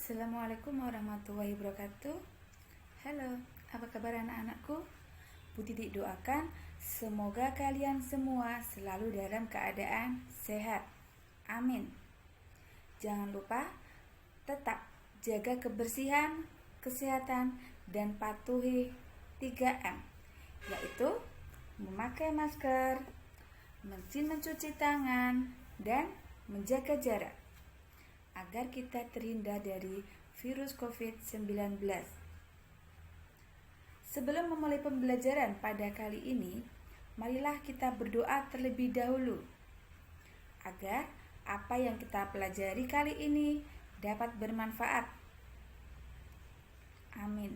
Assalamualaikum warahmatullahi wabarakatuh. Halo, apa kabar anak-anakku? Bu Titik doakan semoga kalian semua selalu dalam keadaan sehat. Amin. Jangan lupa tetap jaga kebersihan, kesehatan, dan patuhi 3M, yaitu memakai masker, mencuci tangan, dan menjaga jarak agar kita terhindar dari virus COVID-19. Sebelum memulai pembelajaran pada kali ini, marilah kita berdoa terlebih dahulu agar apa yang kita pelajari kali ini dapat bermanfaat. Amin.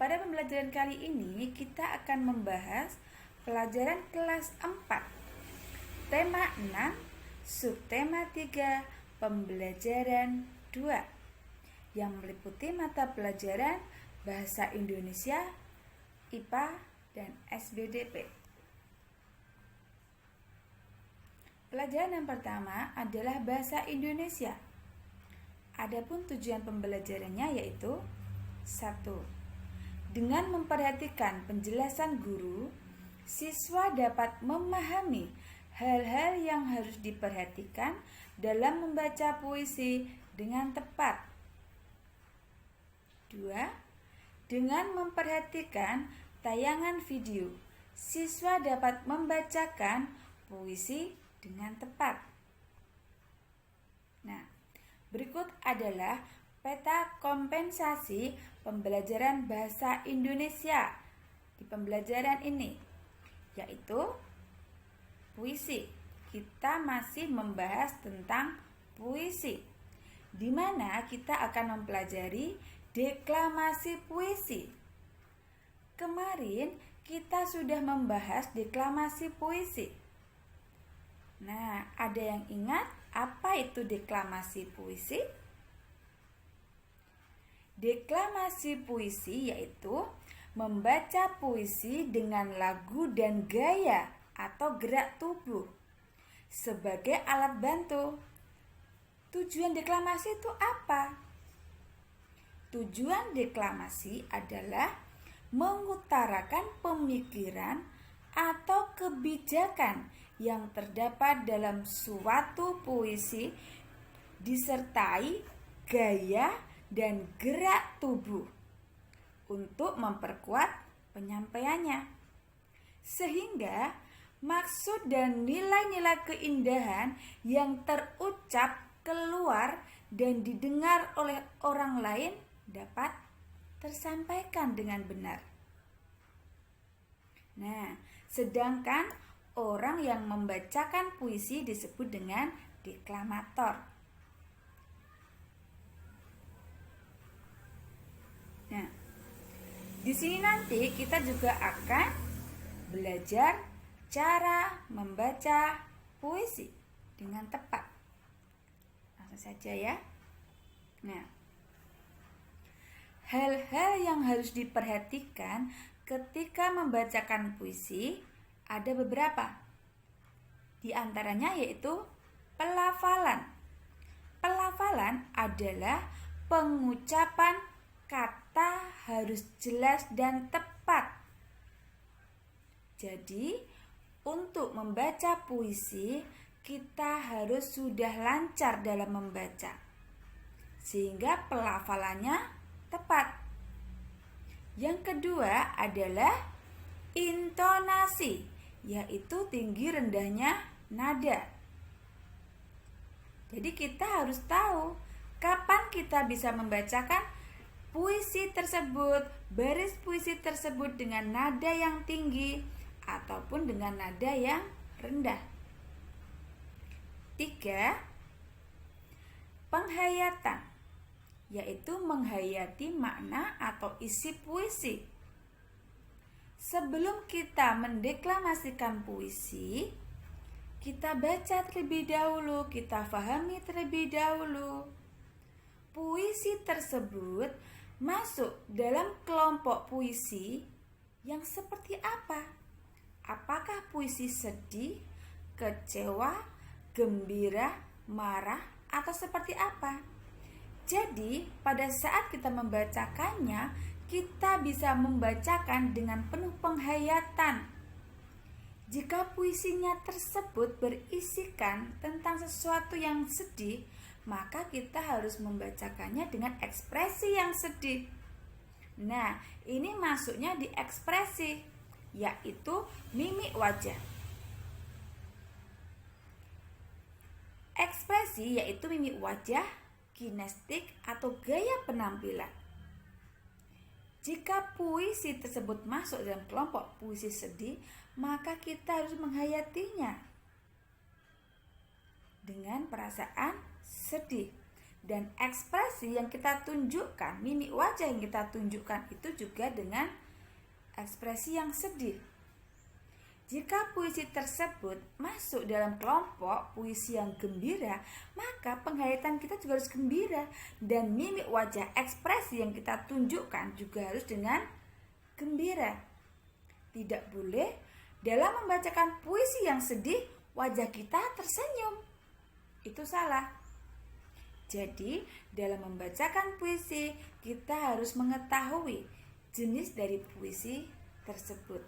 Pada pembelajaran kali ini kita akan membahas pelajaran kelas 4, tema 6, subtema 3, pembelajaran 2, yang meliputi mata pelajaran Bahasa Indonesia, IPA, dan SBDP. Pelajaran yang pertama adalah Bahasa Indonesia. Adapun tujuan pembelajarannya yaitu 1. Dengan memperhatikan penjelasan guru, siswa dapat memahami hal-hal yang harus diperhatikan dalam membaca puisi dengan tepat. 2. Dengan memperhatikan tayangan video, siswa dapat membacakan puisi dengan tepat. Nah, berikut adalah peta kompensasi pembelajaran bahasa Indonesia di pembelajaran ini, yaitu puisi. Kita masih membahas tentang puisi, di mana kita akan mempelajari deklamasi puisi. Kemarin kita sudah membahas deklamasi puisi. Nah, ada yang ingat apa itu deklamasi puisi? Deklamasi puisi yaitu membaca puisi dengan lagu dan gaya atau gerak tubuh sebagai alat bantu. Tujuan deklamasi itu apa? Tujuan deklamasi adalah mengutarakan pemikiran atau kebijakan yang terdapat dalam suatu puisi disertai gaya dan gerak tubuh untuk memperkuat penyampaiannya, sehingga maksud dan nilai-nilai keindahan yang terucap keluar dan didengar oleh orang lain dapat tersampaikan dengan benar. Nah, sedangkan orang yang membacakan puisi disebut dengan deklamator. Nah, di sini nanti kita juga akan belajar cara membaca puisi dengan tepat. Langsung saja ya. Nah, hal-hal yang harus diperhatikan ketika membacakan puisi ada beberapa. Di antaranya yaitu pelafalan. Pelafalan adalah pengucapan kata harus jelas dan tepat. Jadi, untuk membaca puisi, kita harus sudah lancar dalam membaca, sehingga pelafalannya tepat. Yang kedua adalah intonasi, yaitu tinggi rendahnya nada. Jadi kita harus tahu kapan kita bisa membacakan puisi tersebut, baris puisi tersebut dengan nada yang tinggi ataupun dengan nada yang rendah. 3. Penghayatan, yaitu menghayati makna atau isi puisi. Sebelum kita mendeklamasikan puisi, kita baca terlebih dahulu, kita fahami terlebih dahulu. Puisi tersebut masuk dalam kelompok puisi yang seperti apa? Apakah puisi sedih, kecewa, gembira, marah, atau seperti apa? Jadi, pada saat kita membacakannya, kita bisa membacakan dengan penuh penghayatan. Jika puisinya tersebut berisikan tentang sesuatu yang sedih, maka kita harus membacakannya dengan ekspresi yang sedih. Nah, ini masuknya di ekspresi, yaitu mimik wajah. Ekspresi yaitu mimik wajah, kinestik, atau gaya penampilan. Jika puisi tersebut masuk dalam kelompok puisi sedih, maka kita harus menghayatinya dengan perasaan sedih. Dan ekspresi yang kita tunjukkan, mimik wajah yang kita tunjukkan itu juga dengan ekspresi yang sedih. Jika puisi tersebut masuk dalam kelompok puisi yang gembira, maka penghayatan kita juga harus gembira. Dan mimik wajah, ekspresi yang kita tunjukkan juga harus dengan gembira. Tidak boleh dalam membacakan puisi yang sedih, wajah kita tersenyum. Itu salah. Jadi, dalam membacakan puisi, kita harus mengetahui jenis dari puisi tersebut.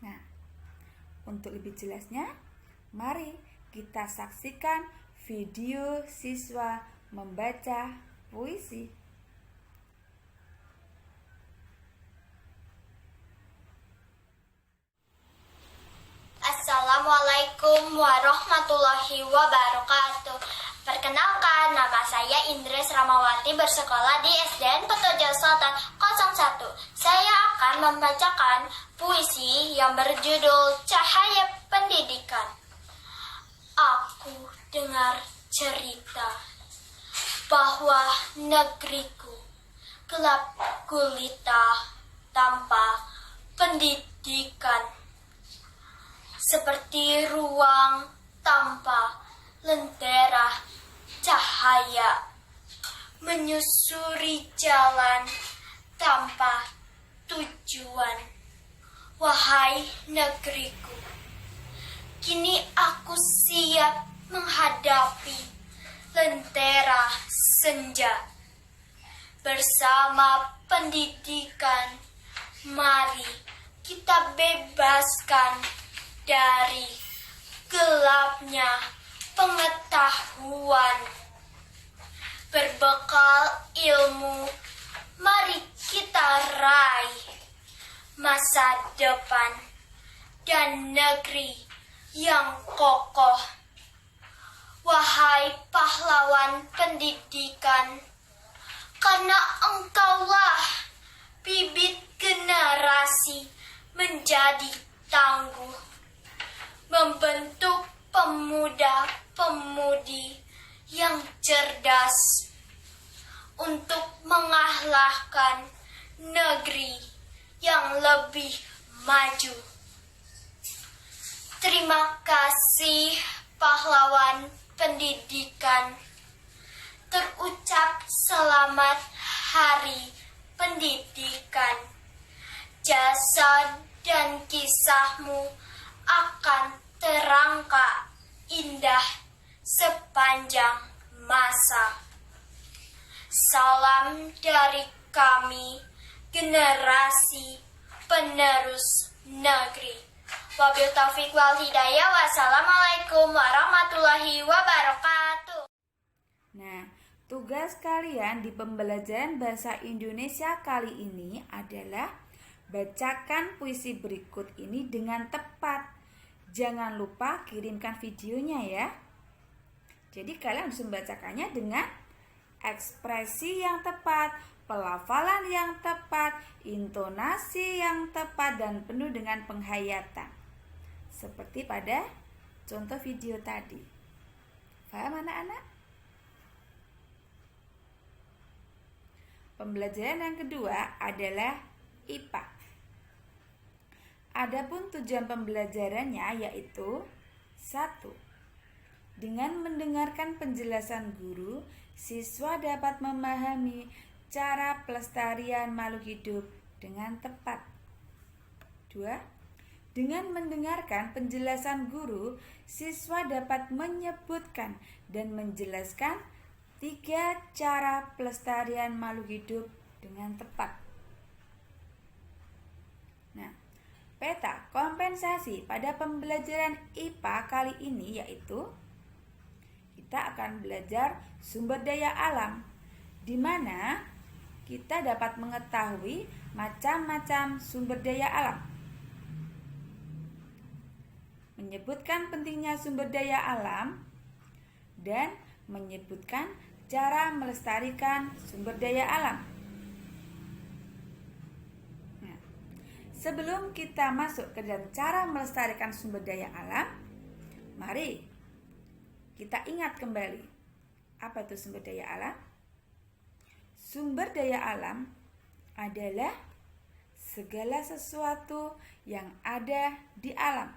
Nah, untuk lebih jelasnya, mari kita saksikan video siswa membaca puisi. Assalamualaikum warahmatullahi wabarakatuh. Perkenalkan, nama saya Indres Ramawati, bersekolah di SDN Petojo Selatan 01. Saya akan membacakan puisi yang berjudul Cahaya Pendidikan. Aku dengar cerita bahwa negeriku gelap gulita tanpa pendidikan, seperti ruang tanpa lentera cahaya, menyusuri jalan tanpa tujuan. Wahai negeriku, kini aku siap menghadapi lentera senja. Bersama pendidikan, mari kita bebaskan dari gelapnya pengetahuan. Berbekal ilmu, mari kita raih masa depan dan negeri yang kokoh. Wahai pahlawan pendidikan, karena engkaulah bibit generasi menjadi tangguh, membentuk pemuda-pemudi yang cerdas untuk mengalahkan negeri yang lebih maju. Terima kasih pahlawan pendidikan. Terucap selamat Hari Pendidikan. Jasa dan kisahmu akan terangkat indah sepanjang masa. Salam dari kami, generasi penerus negeri. Wabil taufiq wal hidayah. Wassalamualaikum warahmatullahi wabarakatuh. Nah, tugas kalian di pembelajaran bahasa Indonesia kali ini adalah bacakan puisi berikut ini dengan tepat. Jangan lupa kirimkan videonya ya. Jadi kalian harus membacakannya dengan ekspresi yang tepat, pelafalan yang tepat, intonasi yang tepat, dan penuh dengan penghayatan. Seperti pada contoh video tadi. Paham anak-anak? Pembelajaran yang kedua adalah IPA. Adapun tujuan pembelajarannya yaitu 1. Dengan mendengarkan penjelasan guru, siswa dapat memahami cara pelestarian makhluk hidup dengan tepat. 2. Dengan mendengarkan penjelasan guru, siswa dapat menyebutkan dan menjelaskan 3 cara pelestarian makhluk hidup dengan tepat. Nah, peta kompensasi pada pembelajaran IPA kali ini yaitu kita akan belajar sumber daya alam, di mana kita dapat mengetahui macam-macam sumber daya alam. Menyebutkan pentingnya sumber daya alam dan menyebutkan cara melestarikan sumber daya alam. Nah, sebelum kita masuk ke dalam cara melestarikan sumber daya alam, mari kita ingat kembali, apa itu sumber daya alam? Sumber daya alam adalah segala sesuatu yang ada di alam,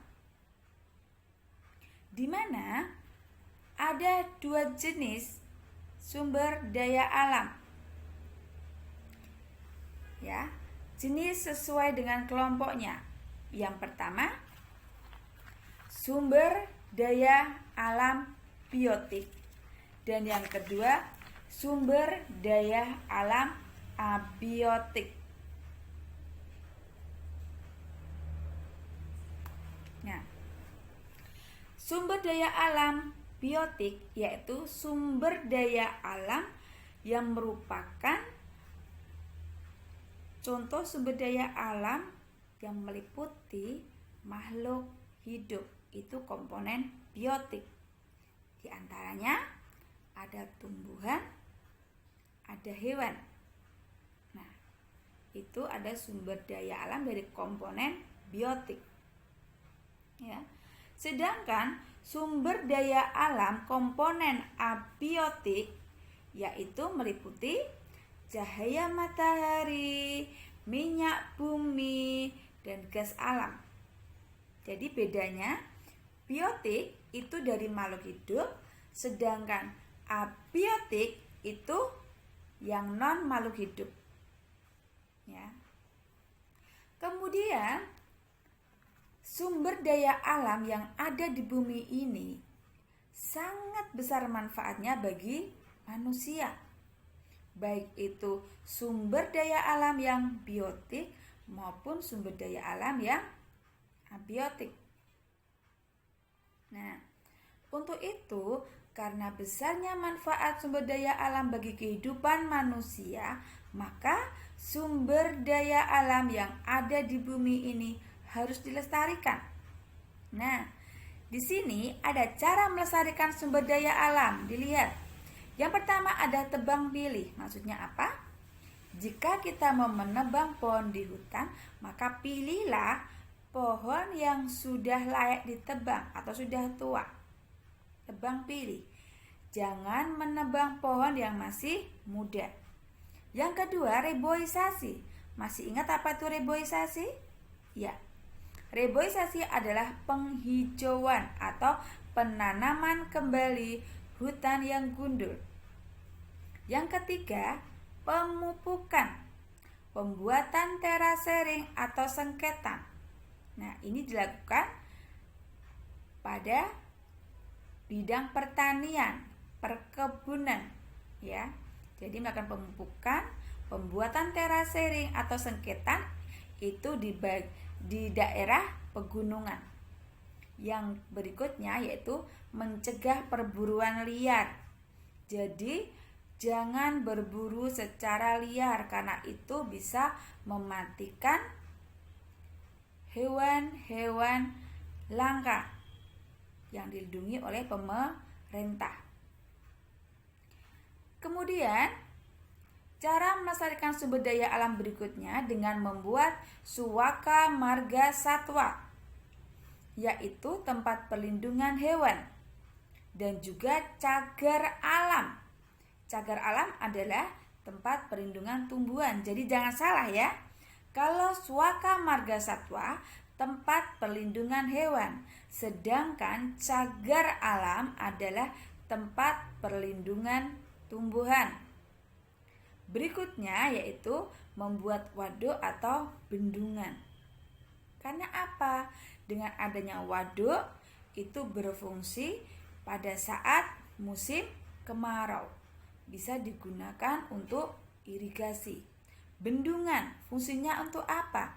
di mana ada 2 jenis sumber daya alam. Ya, jenis sesuai dengan kelompoknya. Yang pertama, sumber daya alam biotik, dan yang kedua, sumber daya alam abiotik. Nah, sumber daya alam biotik yaitu sumber daya alam yang merupakan contoh sumber daya alam yang meliputi makhluk hidup, itu komponen biotik. Di antaranya ada tumbuhan, ada hewan. Nah, itu ada sumber daya alam dari komponen biotik. Ya. Sedangkan sumber daya alam komponen abiotik yaitu meliputi cahaya matahari, minyak bumi, dan gas alam. Jadi bedanya, biotik itu dari makhluk hidup, sedangkan abiotik itu yang non makhluk hidup. Ya. Kemudian sumber daya alam yang ada di bumi ini sangat besar manfaatnya bagi manusia, baik itu sumber daya alam yang biotik maupun sumber daya alam yang abiotik. Nah, untuk itu, karena besarnya manfaat sumber daya alam bagi kehidupan manusia, maka sumber daya alam yang ada di bumi ini harus dilestarikan. Nah, di sini ada cara melestarikan sumber daya alam. Dilihat. Yang pertama ada tebang pilih. Maksudnya apa? Jika kita mau menebang pohon di hutan, maka pilihlah pohon yang sudah layak ditebang atau sudah tua. Tebang pilih. Jangan menebang pohon yang masih muda. Yang kedua, reboisasi. Masih ingat apa itu reboisasi? Ya. Reboisasi adalah penghijauan atau penanaman kembali hutan yang gundul. Yang ketiga, pemupukan, pembuatan terasering atau sengketan. Nah, ini dilakukan pada bidang pertanian, perkebunan, ya. Jadi melakukan pemupukan, pembuatan terasering atau sengketan itu di daerah pegunungan. Yang berikutnya yaitu mencegah perburuan liar. Jadi jangan berburu secara liar karena itu bisa mematikan hewan-hewan langka yang dilindungi oleh pemerintah. Kemudian cara melestarikan sumber daya alam berikutnya dengan membuat suaka marga satwa, yaitu tempat perlindungan hewan, dan juga cagar alam. Cagar alam adalah tempat perlindungan tumbuhan. Jadi jangan salah ya. Kalau suaka marga satwa tempat perlindungan hewan, sedangkan cagar alam adalah tempat perlindungan tumbuhan. Berikutnya yaitu membuat waduk atau bendungan. Karena apa? Dengan adanya waduk itu berfungsi pada saat musim kemarau. Bisa digunakan untuk irigasi. Bendungan fungsinya untuk apa?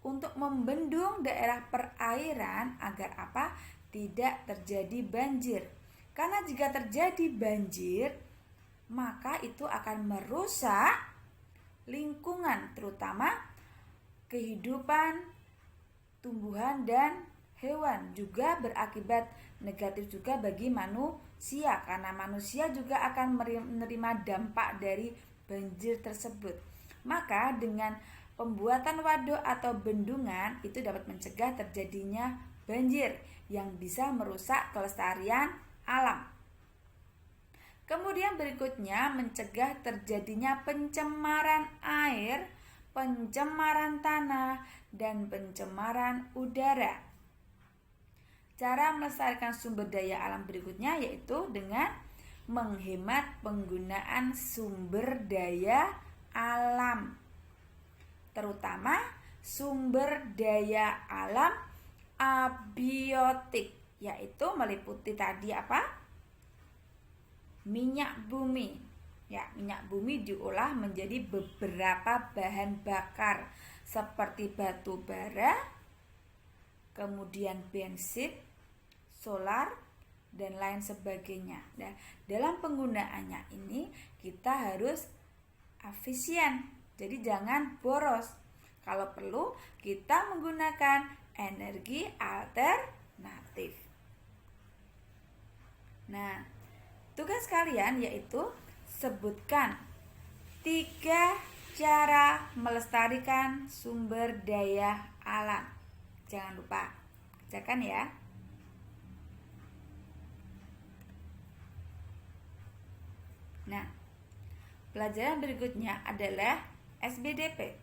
Untuk membendung daerah perairan agar apa? Tidak terjadi banjir. Karena jika terjadi banjir, maka itu akan merusak lingkungan, terutama kehidupan tumbuhan dan hewan, juga berakibat negatif juga bagi manusia karena manusia juga akan menerima dampak dari banjir tersebut. Maka dengan pembuatan waduk atau bendungan itu dapat mencegah terjadinya banjir yang bisa merusak kelestarian alam. Kemudian berikutnya mencegah terjadinya pencemaran air, pencemaran tanah, dan pencemaran udara. Cara melestarikan sumber daya alam berikutnya yaitu dengan menghemat penggunaan sumber daya alam, terutama sumber daya alam abiotik, yaitu meliputi tadi apa? Minyak bumi. Ya, minyak bumi diolah menjadi beberapa bahan bakar seperti batu bara, kemudian bensin, solar, dan lain sebagainya. Nah, dalam penggunaannya ini kita harus efisien. Jadi jangan boros. Kalau perlu kita menggunakan energi alternatif. Nah, tugas kalian yaitu sebutkan 3 cara melestarikan sumber daya alam. Jangan lupa kerjakan ya. Nah, pelajaran berikutnya adalah SBDP.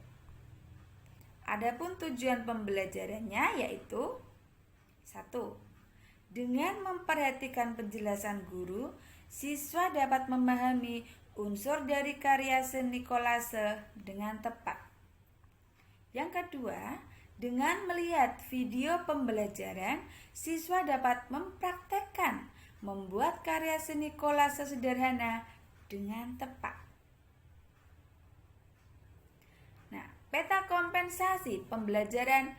Adapun tujuan pembelajarannya yaitu 1. Dengan memperhatikan penjelasan guru, siswa dapat memahami unsur dari karya seni kolase dengan tepat. Yang kedua, dengan melihat video pembelajaran, siswa dapat mempraktekkan membuat karya seni kolase sederhana dengan tepat. Nah, peta kompensasi pembelajaran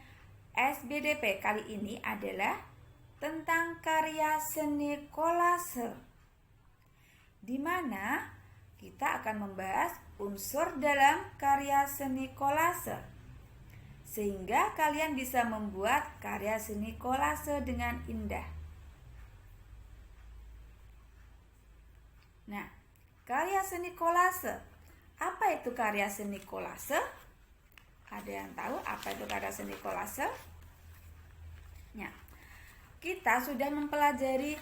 SBDP kali ini adalah tentang karya seni kolase, di mana kita akan membahas unsur dalam karya seni kolase, sehingga kalian bisa membuat karya seni kolase dengan indah. Nah, karya seni kolase. Apa itu karya seni kolase? Ada yang tahu apa itu karya seni kolase? Ya, kita sudah mempelajari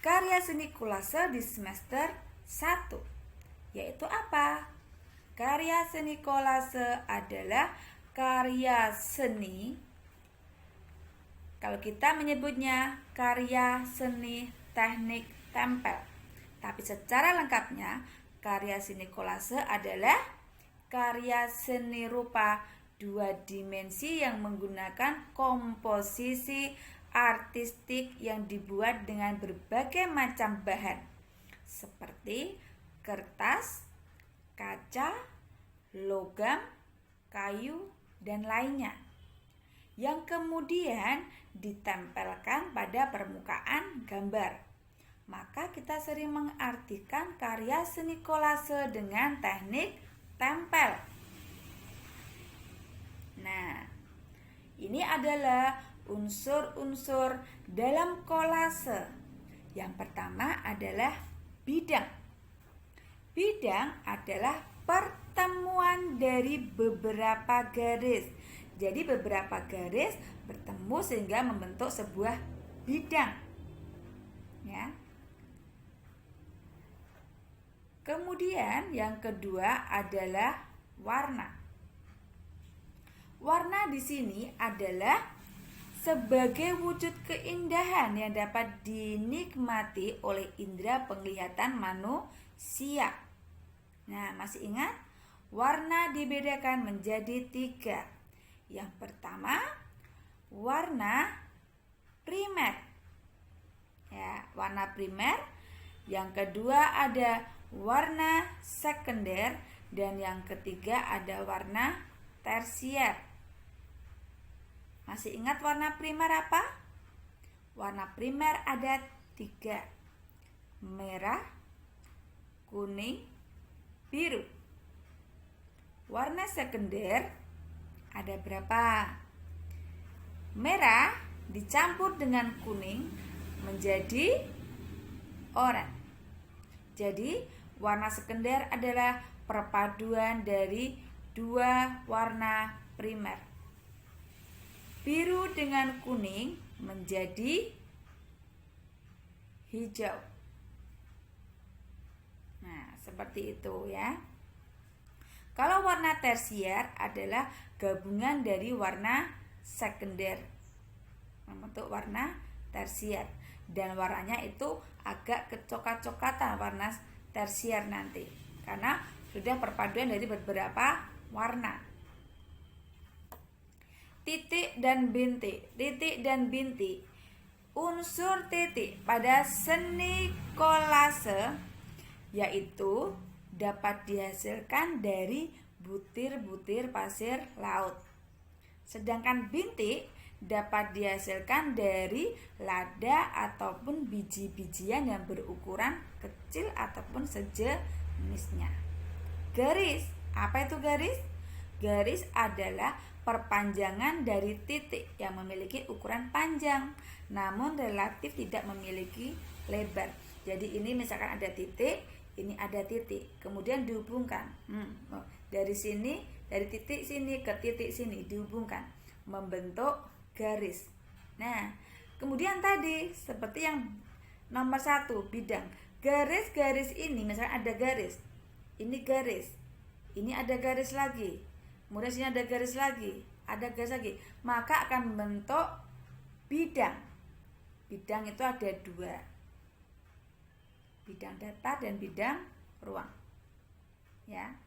karya seni kolase di semester 1. Yaitu apa? Karya seni kolase adalah karya seni. Kalau kita menyebutnya karya seni teknik tempel. Tapi secara lengkapnya, karya seni kolase adalah karya seni rupa 2 dimensi yang menggunakan komposisi artistik yang dibuat dengan berbagai macam bahan seperti kertas, kaca, logam, kayu, dan lainnya, yang kemudian ditempelkan pada permukaan gambar. Maka kita sering mengartikan karya seni kolase dengan teknik tempel. Nah, ini adalah unsur-unsur dalam kolase. Yang pertama adalah bidang. Bidang adalah pertemuan dari beberapa garis. Jadi beberapa garis bertemu sehingga membentuk sebuah bidang. Ya. Kemudian yang kedua adalah warna. Warna di sini adalah sebagai wujud keindahan yang dapat dinikmati oleh indera penglihatan manusia. Nah, masih ingat? Warna dibedakan menjadi 3. Yang pertama, warna primer. Ya, warna primer. Yang kedua ada warna sekunder dan yang ketiga ada warna tersier. Masih ingat warna primer apa? Warna primer ada 3. Merah, kuning, biru. Warna sekunder ada berapa? Merah dicampur dengan kuning menjadi oranye. Jadi warna sekunder adalah perpaduan dari 2 warna primer. Biru dengan kuning menjadi hijau. Nah, seperti itu ya. Kalau warna tersier adalah gabungan dari warna sekunder membentuk warna tersier, dan warnanya itu agak kecoklat-coklatan warna tersier nanti karena sudah perpaduan dari beberapa warna. Titik dan bintik. Titik dan bintik. Unsur titik pada seni kolase yaitu dapat dihasilkan dari butir-butir pasir laut. Sedangkan bintik dapat dihasilkan dari lada ataupun biji-bijian yang berukuran kecil ataupun sejenisnya. Garis, apa itu garis? Garis adalah perpanjangan dari titik yang memiliki ukuran panjang namun relatif tidak memiliki lebar. Jadi ini misalkan ada titik, ini ada titik, kemudian dihubungkan. Dari sini, dari titik sini ke titik sini dihubungkan membentuk garis. Nah, kemudian tadi seperti yang nomor 1 bidang. Garis-garis ini misalkan ada garis. Ini garis. Ini ada garis lagi. Kemudian sini ada garis lagi, ada garis lagi, maka akan membentuk bidang. Bidang itu ada 2, bidang datar dan bidang ruang. Ya,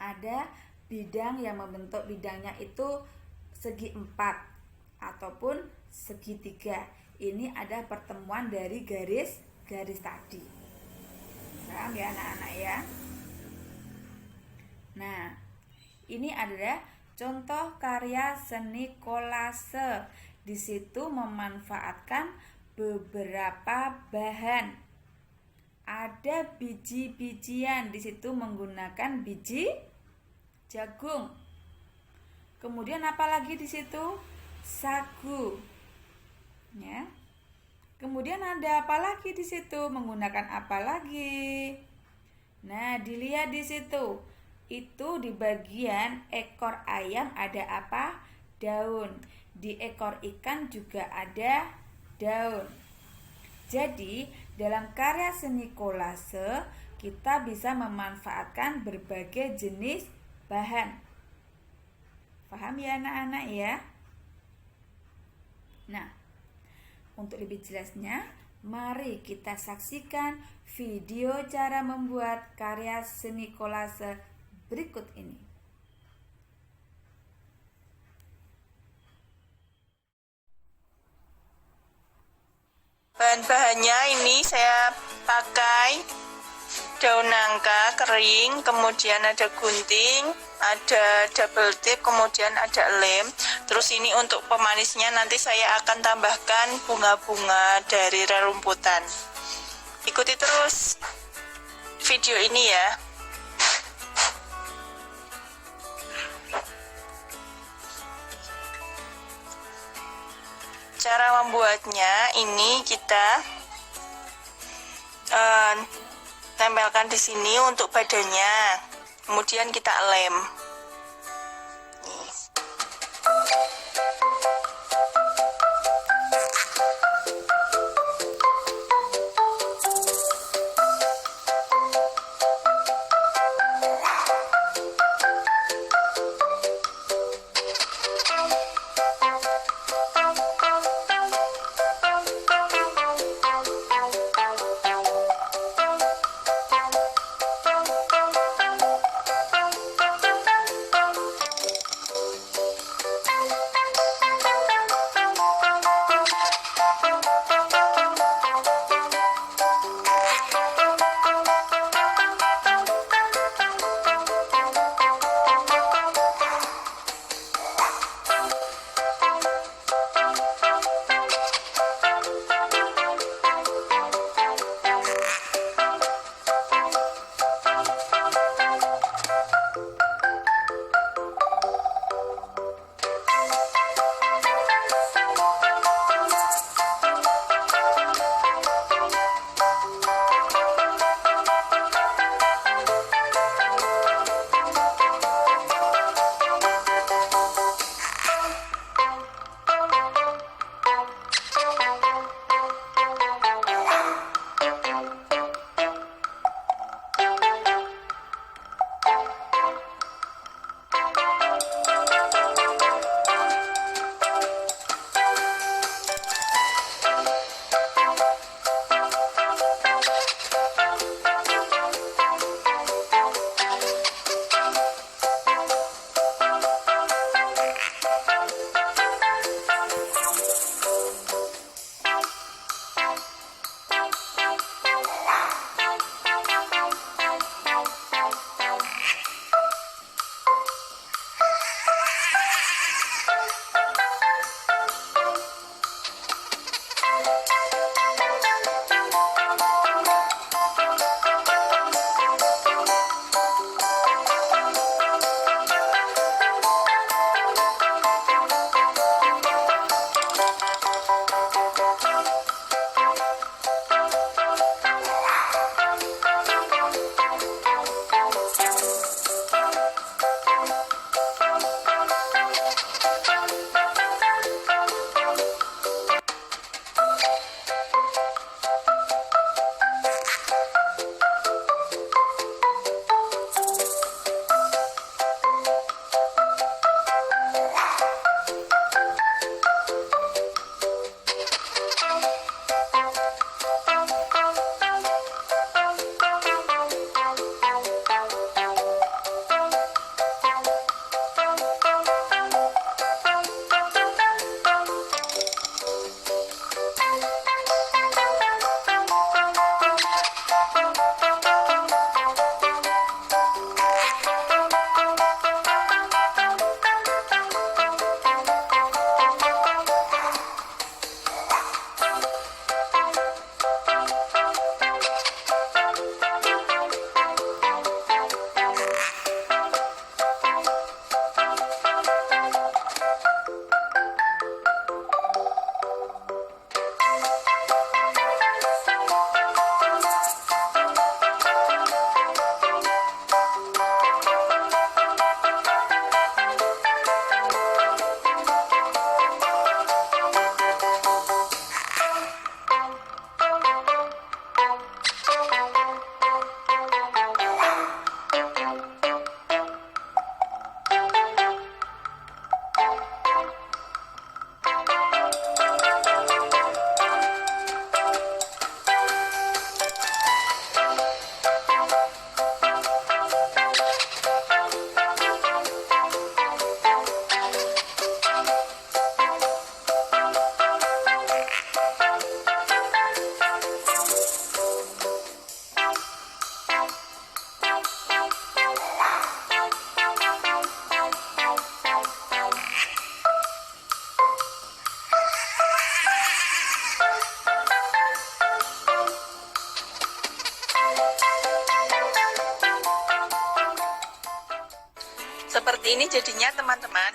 ada bidang yang membentuk bidangnya itu segi 4 ataupun segitiga. Ini ada pertemuan dari garis-garis tadi. Paham ya anak-anak ya? Nah, ini adalah contoh karya seni kolase. Di situ memanfaatkan beberapa bahan. Ada biji-bijian, di situ menggunakan biji jagung. Kemudian apa lagi di situ? Sagu. Ya. Kemudian ada apa lagi di situ? Menggunakan apa lagi? Nah, dilihat di situ. Itu di bagian ekor ayam ada apa? Daun. Di ekor ikan juga ada daun. Jadi, dalam karya seni kolase kita bisa memanfaatkan berbagai jenis bahan. Paham ya anak-anak ya? Nah, untuk lebih jelasnya, mari kita saksikan video cara membuat karya seni kolase berikut ini. Bahan-bahannya ini saya pakai daun nangka kering, kemudian ada gunting, ada double tip, kemudian ada lem. Terus ini untuk pemanisnya nanti saya akan tambahkan bunga-bunga dari rerumputan. Ikuti terus video ini ya. Cara membuatnya ini kita tempelkan di sini untuk badannya, kemudian kita lem. ini jadinya teman-teman.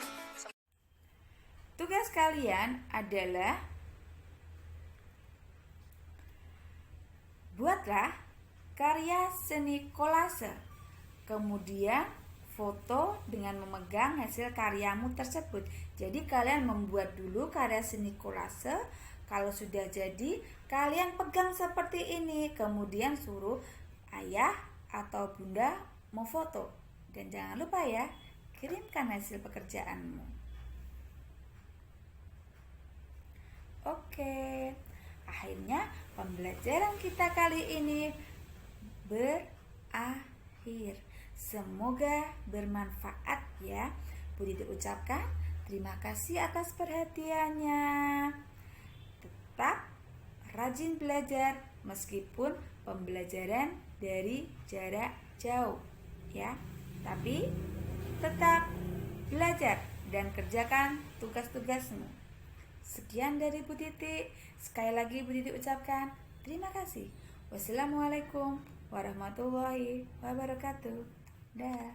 Tugas kalian adalah buatlah karya seni kolase. Kemudian foto dengan memegang hasil karyamu tersebut. Jadi kalian membuat dulu karya seni kolase. Kalau sudah jadi, kalian pegang seperti ini. Kemudian suruh ayah atau bunda memfoto. Dan jangan lupa ya, kirimkan hasil pekerjaanmu. Oke, akhirnya pembelajaran kita kali ini berakhir. Semoga bermanfaat ya. Budi ucapkan terima kasih atas perhatiannya. Tetap rajin belajar meskipun pembelajaran dari jarak jauh ya. Tapi tetap belajar dan kerjakan tugas-tugasmu. Sekian dari Bu Titi. Sekali lagi Bu Titi ucapkan terima kasih. Wassalamualaikum warahmatullahi wabarakatuh. Dah.